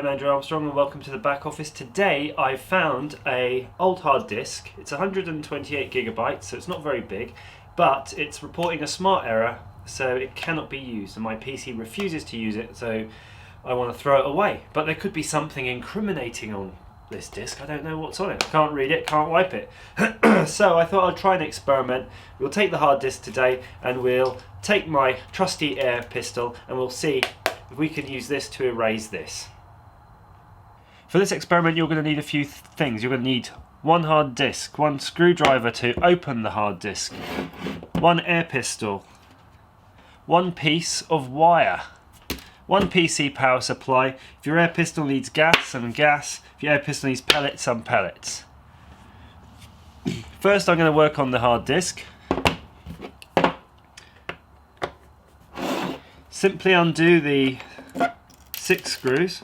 Andrew Armstrong and welcome to the back office. Today I've found a old hard disk. It's 128 gigabytes, so it's not very big, but it's reporting a smart error, so it cannot be used, and my PC refuses to use it, so I want to throw it away. But there could be something incriminating on this disk. I don't know what's on it. I can't read it, can't wipe it. So I thought I'd try an experiment. We'll take the hard disk today and we'll take my trusty air pistol and we'll see if we can use this to erase this. For this experiment you're going to need a few things. You're going to need one hard disk, one screwdriver to open the hard disk, one air pistol, one piece of wire, one PC power supply. If your air pistol needs gas, some gas. If your air pistol needs pellets, some pellets. First I'm going to work on the hard disk. Simply undo the 6 screws.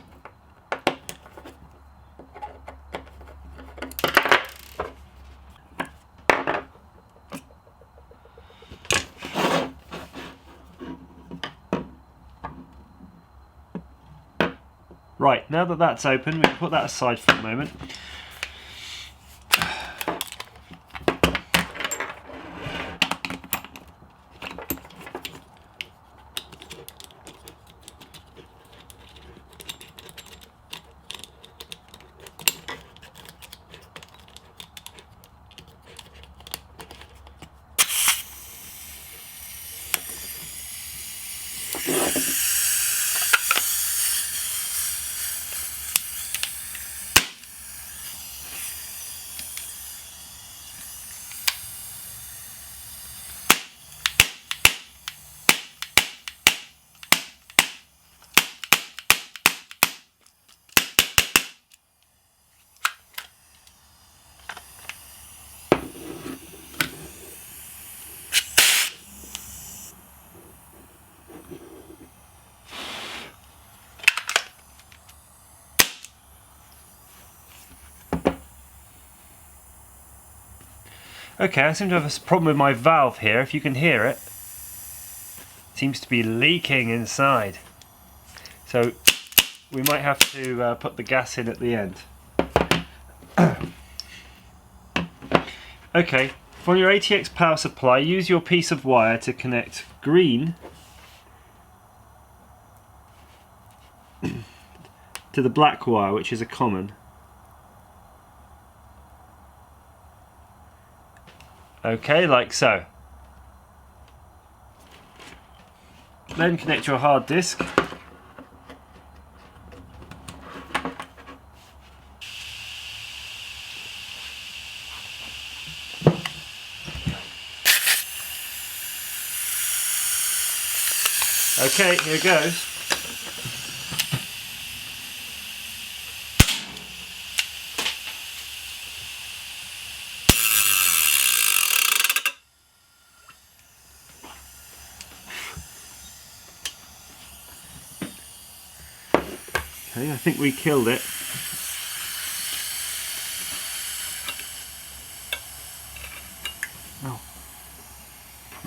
Right, now that that's open, we can put that aside for a moment. Okay, I seem to have a problem with my valve here. If you can hear it, it seems to be leaking inside. So we might have to put the gas in at the end. Okay, for your ATX power supply, use your piece of wire to connect green to the black wire, which is a common. Okay, like so. Then connect your hard disk. Okay, here goes. Okay, I think we killed it. Oh.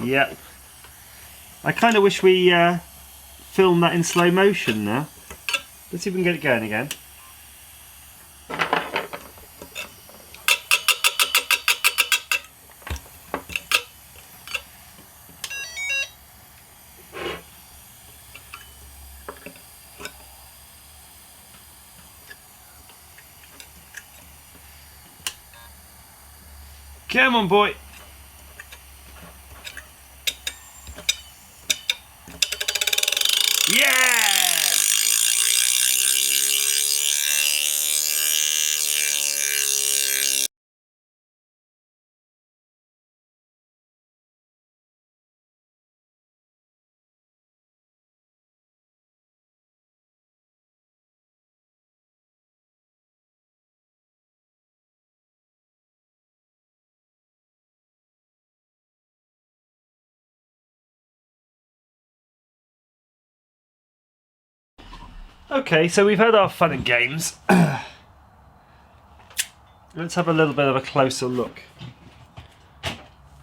Yeah. I kind of wish we filmed that in slow motion now. Let's see if we can get it going again. Come on, boy. Yeah! Okay, so we've had our fun and games. Let's have a little bit of a closer look.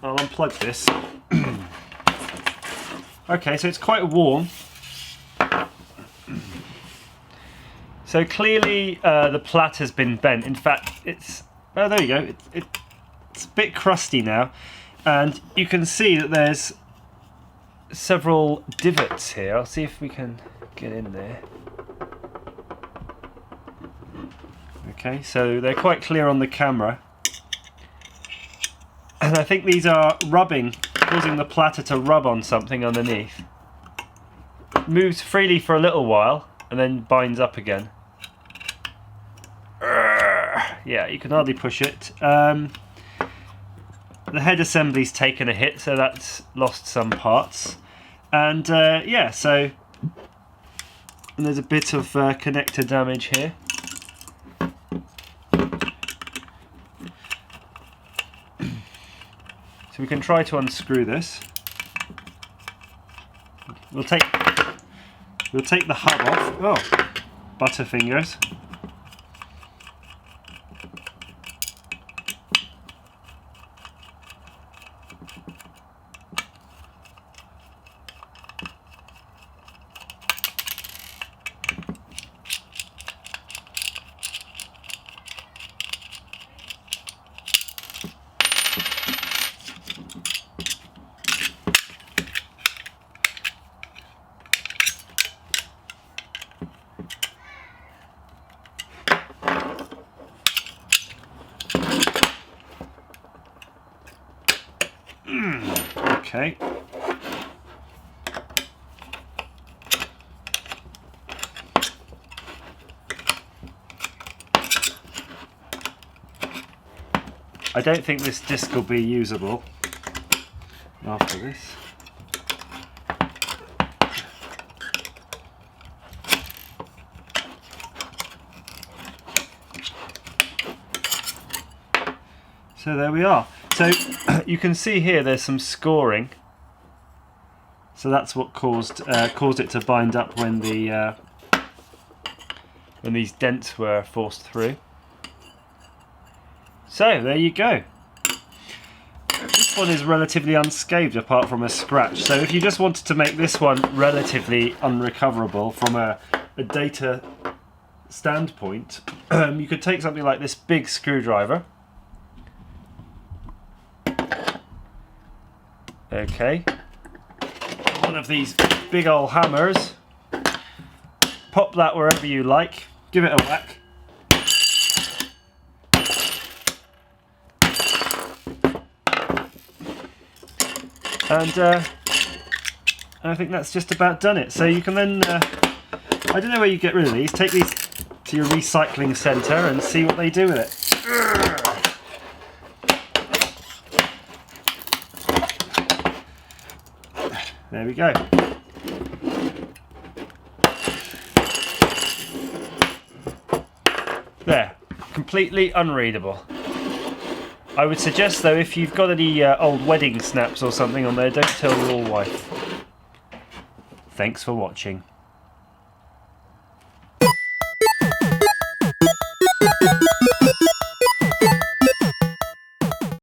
I'll unplug this. Okay, so it's quite warm. So clearly the plat has been bent. In fact, oh, there you go. It's a bit crusty now, and you can see that there's several divots here. I'll see if we can get in there. Okay, so they're quite clear on the camera, and I think these are rubbing, causing the platter to rub on something underneath. It moves freely for a little while and then binds up again. Yeah, you can hardly push it. The head assembly's taken a hit, so that's lost some parts. And yeah, so and there's a bit of connector damage here. So we can try to unscrew this. We'll take the hub off. Oh, butterfingers. Okay. I don't think this disc will be usable after this. So there we are. So you can see here there's some scoring. So that's what caused it to bind up when these dents were forced through. So there you go. This one is relatively unscathed apart from a scratch. So if you just wanted to make this one relatively unrecoverable from a data standpoint, you could take something like this big screwdriver. Okay, one of these big old hammers, pop that wherever you like, give it a whack. And I think that's just about done it. So you can then, I don't know where you get rid of these, take these to your recycling centre and see what they do with it. There we go. There, completely unreadable. I would suggest though, if you've got any old wedding snaps or something on there, don't tell your wife. Thanks for watching.